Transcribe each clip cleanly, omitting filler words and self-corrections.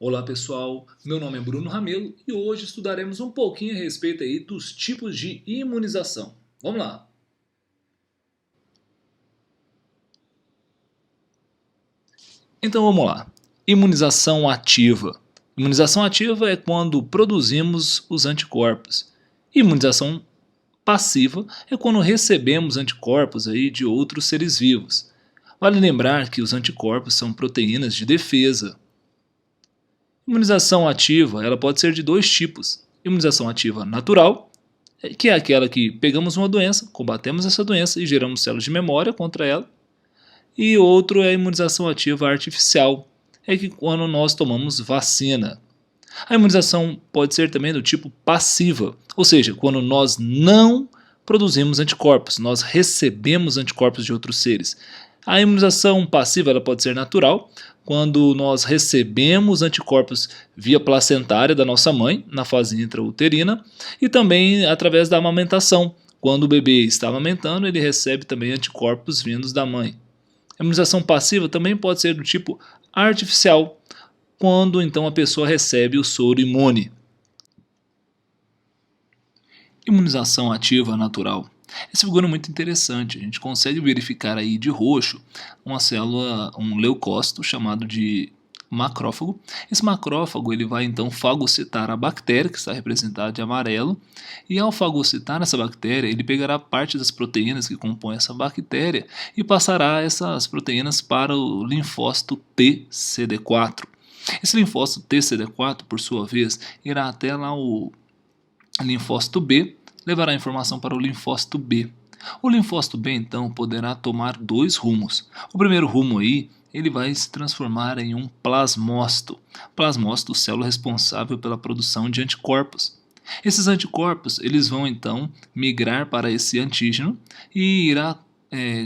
Olá pessoal, meu nome é Bruno Ramelo e hoje estudaremos um pouquinho a respeito aí dos tipos de imunização. Vamos lá! Então vamos lá. Imunização ativa. Imunização ativa é quando produzimos os anticorpos. Imunização passiva é quando recebemos anticorpos aí de outros seres vivos. Vale lembrar que os anticorpos são proteínas de defesa. Imunização ativa, ela pode ser de dois tipos. Imunização ativa natural, que é aquela que pegamos uma doença, combatemos essa doença e geramos células de memória contra ela. E outro é a imunização ativa artificial, é que quando nós tomamos vacina. A imunização pode ser também do tipo passiva, ou seja, quando nós não produzimos anticorpos, nós recebemos anticorpos de outros seres. A imunização passiva ela pode ser natural, quando nós recebemos anticorpos via placentária da nossa mãe, na fase intrauterina, e também através da amamentação. Quando o bebê está amamentando, ele recebe também anticorpos vindos da mãe. A imunização passiva também pode ser do tipo artificial, quando então a pessoa recebe o soro imune. Imunização ativa natural. Essa figura é muito interessante, a gente consegue verificar aí de roxo uma célula, um leucócito chamado de macrófago. Esse macrófago ele vai então fagocitar a bactéria, que está representada de amarelo, e ao fagocitar essa bactéria, ele pegará parte das proteínas que compõem essa bactéria e passará essas proteínas para o linfócito T CD4. Esse linfócito T CD4, por sua vez, irá até lá o linfócito B, levará a informação para o linfócito B. O linfócito B então poderá tomar dois rumos. O primeiro rumo aí, ele vai se transformar em um plasmócito. Plasmócito, célula responsável pela produção de anticorpos. Esses anticorpos, eles vão então migrar para esse antígeno e irá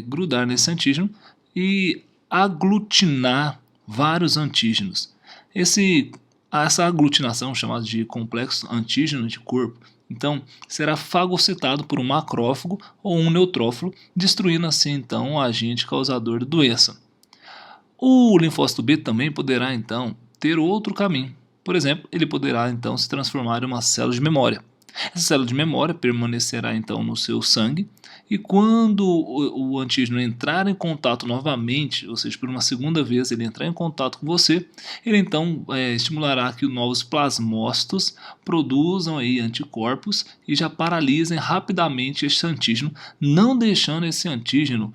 grudar nesse antígeno e aglutinar vários antígenos. Essa aglutinação, chamada de complexo antígeno de corpo, então será fagocitado por um macrófago ou um neutrófilo, destruindo assim então o agente causador da doença. O linfócito B também poderá então ter outro caminho. Por exemplo, ele poderá então se transformar em uma célula de memória. Essa célula de memória permanecerá então no seu sangue e quando o antígeno entrar em contato novamente, ou seja, por uma segunda vez ele entrar em contato com você, ele então estimulará que os novos plasmócitos produzam aí anticorpos e já paralisem rapidamente esse antígeno, não deixando esse antígeno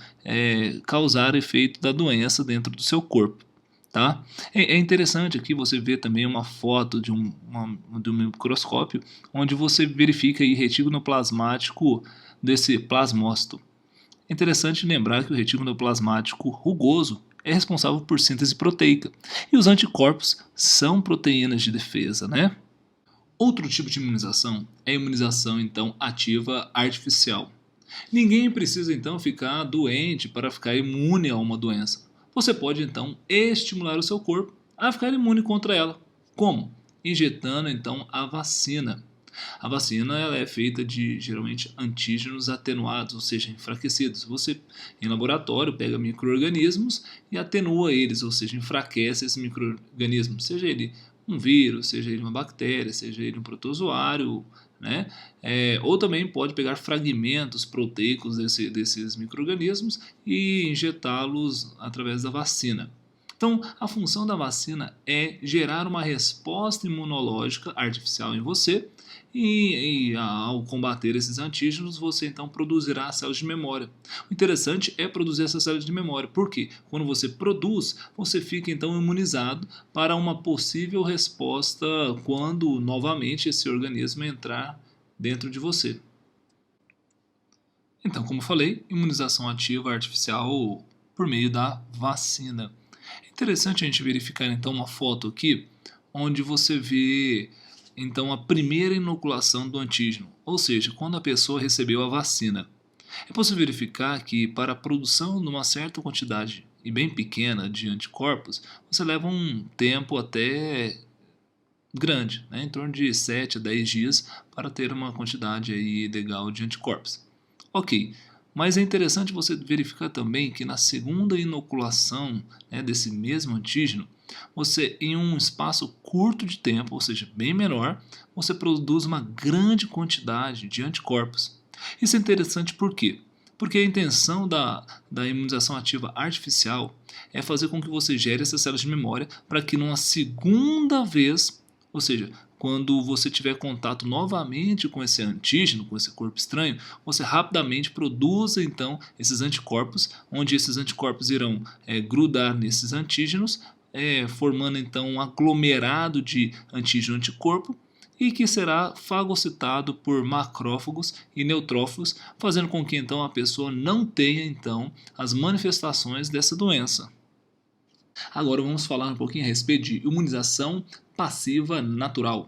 causar efeito da doença dentro do seu corpo. Tá? É interessante aqui você ver também uma foto de um microscópio onde você verifica aí retículo plasmático desse plasmócito. É interessante lembrar que o retículo plasmático rugoso é responsável por síntese proteica e os anticorpos são proteínas de defesa, né? Outro tipo de imunização é a imunização então ativa artificial. Ninguém precisa então ficar doente para ficar imune a uma doença. Você pode então estimular o seu corpo a ficar imune contra ela. Como? Injetando então a vacina. A vacina ela é feita de geralmente antígenos atenuados, ou seja, enfraquecidos. Você em laboratório pega micro-organismos e atenua eles, ou seja, enfraquece esse micro-organismo, seja ele um vírus, seja ele uma bactéria, seja ele um protozoário, né? Ou também pode pegar fragmentos proteicos desses micro-organismos e injetá-los através da vacina. Então, a função da vacina é gerar uma resposta imunológica artificial em você e ao combater esses antígenos, você então produzirá células de memória. O interessante é produzir essas células de memória, porque quando você produz, você fica então imunizado para uma possível resposta quando novamente esse organismo entrar dentro de você. Então, como falei, imunização ativa artificial por meio da vacina. É interessante a gente verificar então uma foto aqui, onde você vê então a primeira inoculação do antígeno, ou seja, quando a pessoa recebeu a vacina. É possível verificar que para a produção de uma certa quantidade e bem pequena de anticorpos, você leva um tempo até grande, né, em torno de 7 a 10 dias para ter uma quantidade aí legal de anticorpos. Ok, Mas é interessante você verificar também que na segunda inoculação, né, desse mesmo antígeno, você em um espaço curto de tempo, ou seja, bem menor, você produz uma grande quantidade de anticorpos. Isso é interessante por quê? Porque a intenção da imunização ativa artificial é fazer com que você gere essas células de memória para que numa segunda vez, ou seja, quando você tiver contato novamente com esse antígeno, com esse corpo estranho, você rapidamente produza então esses anticorpos, onde esses anticorpos irão grudar nesses antígenos, formando então um aglomerado de antígeno-anticorpo, e que será fagocitado por macrófagos e neutrófilos, fazendo com que então a pessoa não tenha então as manifestações dessa doença. Agora vamos falar um pouquinho a respeito de imunização passiva natural,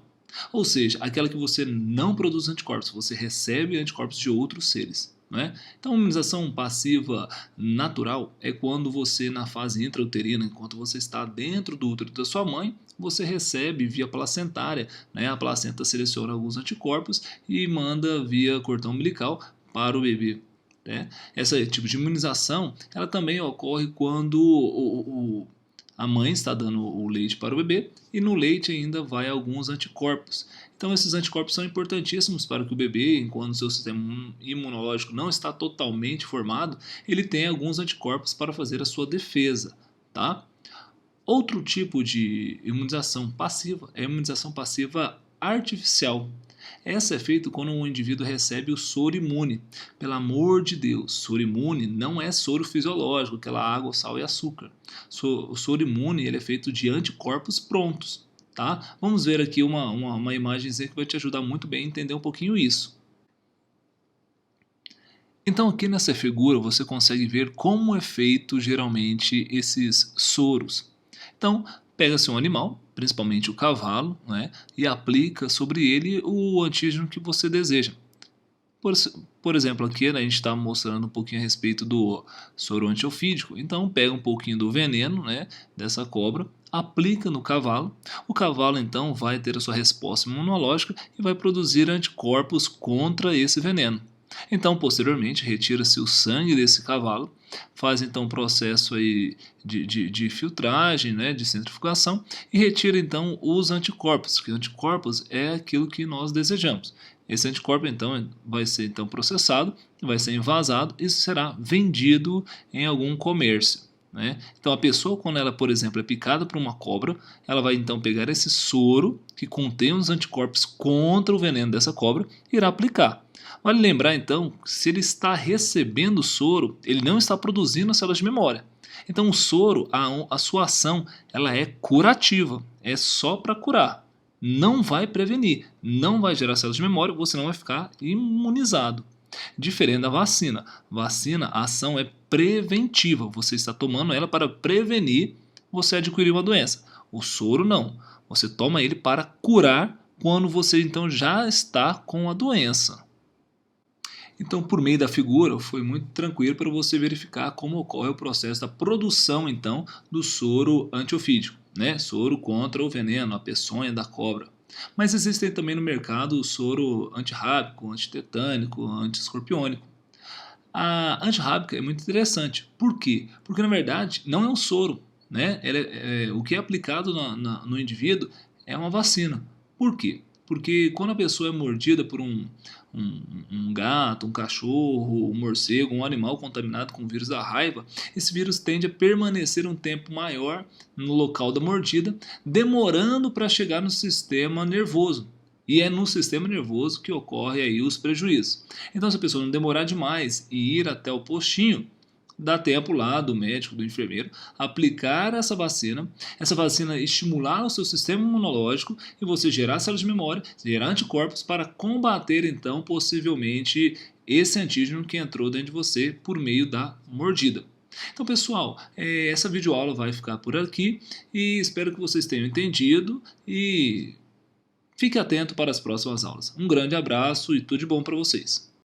ou seja, aquela que você não produz anticorpos, você recebe anticorpos de outros seres. Né? Então, a imunização passiva natural é quando você, na fase intrauterina, enquanto você está dentro do útero da sua mãe, você recebe via placentária, né? A placenta seleciona alguns anticorpos e manda via cordão umbilical para o bebê. Né? Esse tipo de imunização ela também ocorre quando a mãe está dando o leite para o bebê e no leite ainda vai alguns anticorpos. Então esses anticorpos são importantíssimos para que o bebê, enquanto o seu sistema imunológico não está totalmente formado, ele tenha alguns anticorpos para fazer a sua defesa. Tá? Outro tipo de imunização passiva é a imunização passiva artificial. Essa é feita quando um indivíduo recebe o soro imune. Pelo amor de Deus, soro imune não é soro fisiológico, aquela água, sal e açúcar. O soro imune ele é feito de anticorpos prontos. Tá? Vamos ver aqui uma imagenzinha que vai te ajudar muito bem a entender um pouquinho isso. Então aqui nessa figura você consegue ver como é feito geralmente esses soros. Então pega-se um animal, principalmente o cavalo, né, e aplica sobre ele o antígeno que você deseja. Por exemplo, aqui, né, a gente está mostrando um pouquinho a respeito do soro antiofídico. Então pega um pouquinho do veneno, né, dessa cobra, aplica no cavalo. O cavalo então vai ter a sua resposta imunológica e vai produzir anticorpos contra esse veneno. Então, posteriormente, retira-se o sangue desse cavalo, faz então um processo aí de filtragem, né, de centrifugação, e retira então os anticorpos, que anticorpos é aquilo que nós desejamos. Esse anticorpo então vai ser então processado, vai ser envasado e será vendido em algum comércio. Né? Então a pessoa, quando ela, por exemplo, é picada por uma cobra, ela vai então pegar esse soro que contém os anticorpos contra o veneno dessa cobra e irá aplicar. Vale lembrar então que se ele está recebendo o soro, ele não está produzindo as células de memória. Então o soro, a sua ação, ela é curativa, é só para curar. Não vai prevenir, não vai gerar células de memória, você não vai ficar imunizado. Diferente da vacina. Vacina, a ação é preventiva, você está tomando ela para prevenir você adquirir uma doença. O soro não, você toma ele para curar quando você então já está com a doença. Então, por meio da figura, foi muito tranquilo para você verificar como ocorre o processo da produção então do soro antiofídico, né? Soro contra o veneno, a peçonha da cobra. Mas existem também no mercado o soro antirrábico, antitetânico, antiescorpiônico. A antirrábica é muito interessante. Por quê? Porque na verdade não é um soro, né? O que é aplicado no indivíduo é uma vacina. Por quê? Porque quando a pessoa é mordida por um gato, um cachorro, um morcego, um animal contaminado com o vírus da raiva, esse vírus tende a permanecer um tempo maior no local da mordida, demorando para chegar no sistema nervoso. E é no sistema nervoso que ocorre aí os prejuízos. Então, se a pessoa não demorar demais e ir até o postinho, dá tempo lá do médico, do enfermeiro, aplicar essa vacina estimular o seu sistema imunológico e você gerar células de memória, gerar anticorpos para combater então possivelmente esse antígeno que entrou dentro de você por meio da mordida. Então pessoal, essa videoaula vai ficar por aqui e espero que vocês tenham entendido e fique atento para as próximas aulas. Um grande abraço e tudo de bom para vocês.